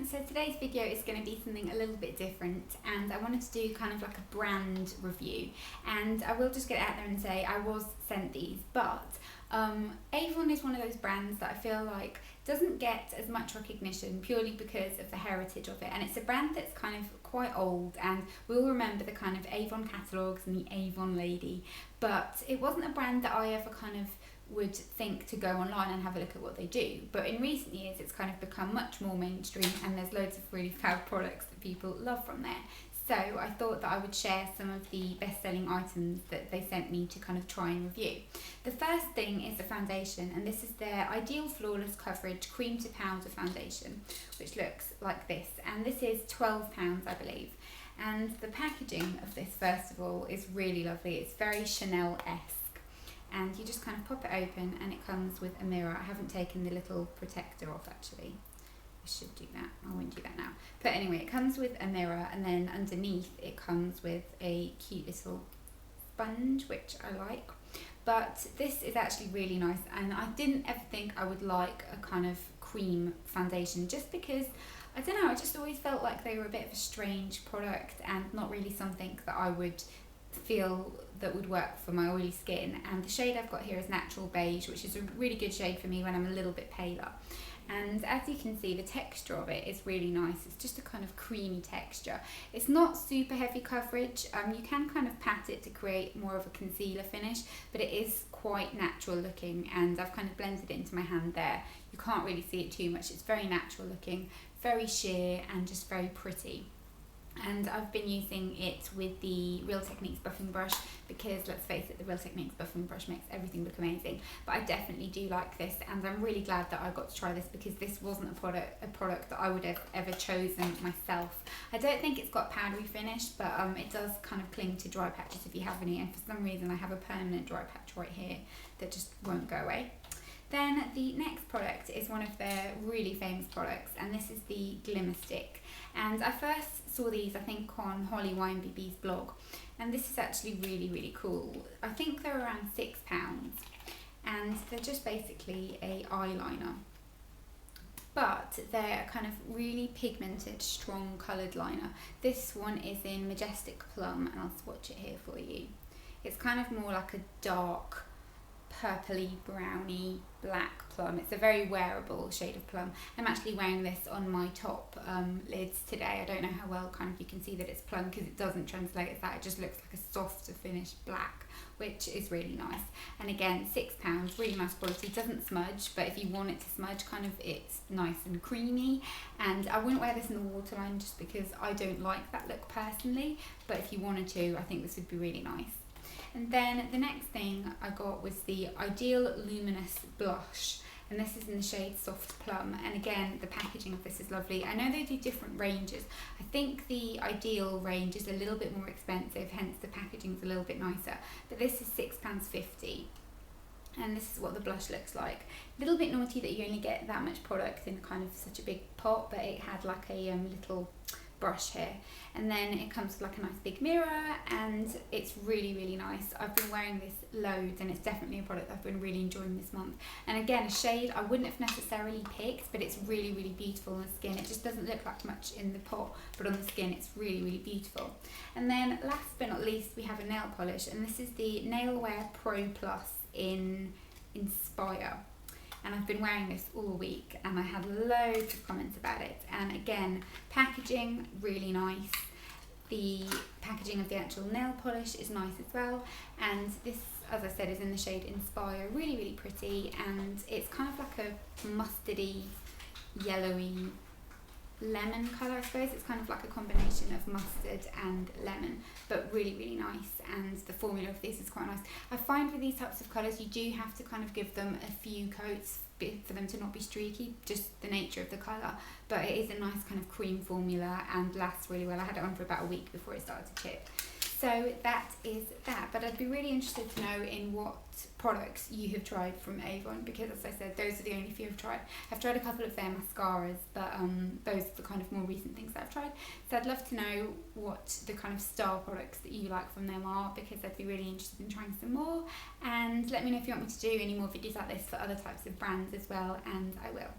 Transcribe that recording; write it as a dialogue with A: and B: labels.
A: So today's video is going to be something a little bit different, and I wanted to do kind of like a brand review. And I will just get out there and say I was sent these, but Avon is one of those brands that I feel like doesn't get as much recognition purely because of the heritage of it, and it's a brand that's kind of quite old, and we all remember the kind of Avon catalogues and the Avon lady, but it wasn't a brand that I ever kind of would think to go online and have a look at what they do. But in recent years it's kind of become much more mainstream, and there's loads of really fab products that people love from there. So I thought that I would share some of the best-selling items that they sent me to kind of try and review. The first thing is the foundation, and this is their Ideal Flawless Coverage Cream to Powder Foundation, which looks like this, and this is £12, I believe. And the packaging of this, first of all, is really lovely. It's very Chanel-esque. And you just kind of pop it open and it comes with a mirror. I haven't taken the little protector off actually. I should do that. I won't do that now. But anyway, it comes with a mirror, and then underneath it comes with a cute little sponge, which I like. But this is actually really nice, and I didn't ever think I would like a kind of cream foundation, just because, I don't know, I just always felt like they were a bit of a strange product and not really something that I would feel that would work for my oily skin. And the shade I've got here is Natural Beige, which is a really good shade for me when I'm a little bit paler. And as you can see, the texture of it is really nice. It's just a kind of creamy texture. It's not super heavy coverage. You can kind of pat it to create more of a concealer finish, but it is quite natural looking, and I've kind of blended it into my hand there. You can't really see it too much. It's very natural looking, very sheer, and just very pretty. And I've been using it with the Real Techniques buffing brush because, let's face it, the Real Techniques buffing brush makes everything look amazing. But I definitely do like this, and I'm really glad that I got to try this because this wasn't a product that I would have ever chosen myself. I don't think it's got powdery finish, but it does kind of cling to dry patches if you have any, and for some reason I have a permanent dry patch right here that just won't go away. Then the next product is one of their really famous products, and this is the Glimmer Stick. And I first saw these, I think, on Holly YMBB's blog, and this is actually really, really cool. I think they're around £6, and they're just basically a eyeliner, but they're kind of really pigmented, strong coloured liner. This one is in Majestic Plum, and I'll swatch it here for you. It's kind of more like a dark purpley browny black plum. It's a very wearable shade of plum. I'm actually wearing this on my top lids today. I don't know how well kind of you can see that it's plum because it doesn't translate as that. It just looks like a softer finished black, which is really nice. And again, £6, really nice quality. Doesn't smudge, but if you want it to smudge, kind of, it's nice and creamy. And I wouldn't wear this in the waterline just because I don't like that look personally, but if you wanted to, I think this would be really nice. And then the next thing I got was the Ideal Luminous Blush, and this is in the shade Soft Plum. And again, the packaging of this is lovely. I know they do different ranges. I think the Ideal range is a little bit more expensive, hence the packaging is a little bit nicer, but this is £6.50. And this is what the blush looks like. A little bit naughty that you only get that much product in kind of such a big pot, but it had like a little brush here, and then it comes with like a nice big mirror, and it's really, really nice. I've been wearing this loads, and it's definitely a product I've been really enjoying this month. And again, a shade I wouldn't have necessarily picked, but it's really, really beautiful on the skin. It just doesn't look like much in the pot, but on the skin it's really, really beautiful. And then last but not least, we have a nail polish, and this is the Nailwear Pro Plus in Inspire. And I've been wearing this all week, and I had loads of comments about it. And again, packaging really nice. The packaging of the actual nail polish is nice as well, and this, as I said, is in the shade Inspire. Really, really pretty, and it's kind of like a mustardy, yellowy lemon colour, I suppose. It's kind of like a combination of mustard and lemon, but really, really nice. And the formula of this is quite nice. I find with these types of colours you do have to kind of give them a few coats for them to not be streaky, just the nature of the colour, but it is a nice kind of cream formula and lasts really well. I had it on for about a week before it started to chip. So that is that, but I'd be really interested to know in what products you have tried from Avon, because as I said, those are the only few I've tried. I've tried a couple of their mascaras, but those are the kind of more recent things that I've tried. So I'd love to know what the kind of star products that you like from them are, because I'd be really interested in trying some more. And let me know if you want me to do any more videos like this for other types of brands as well, and I will.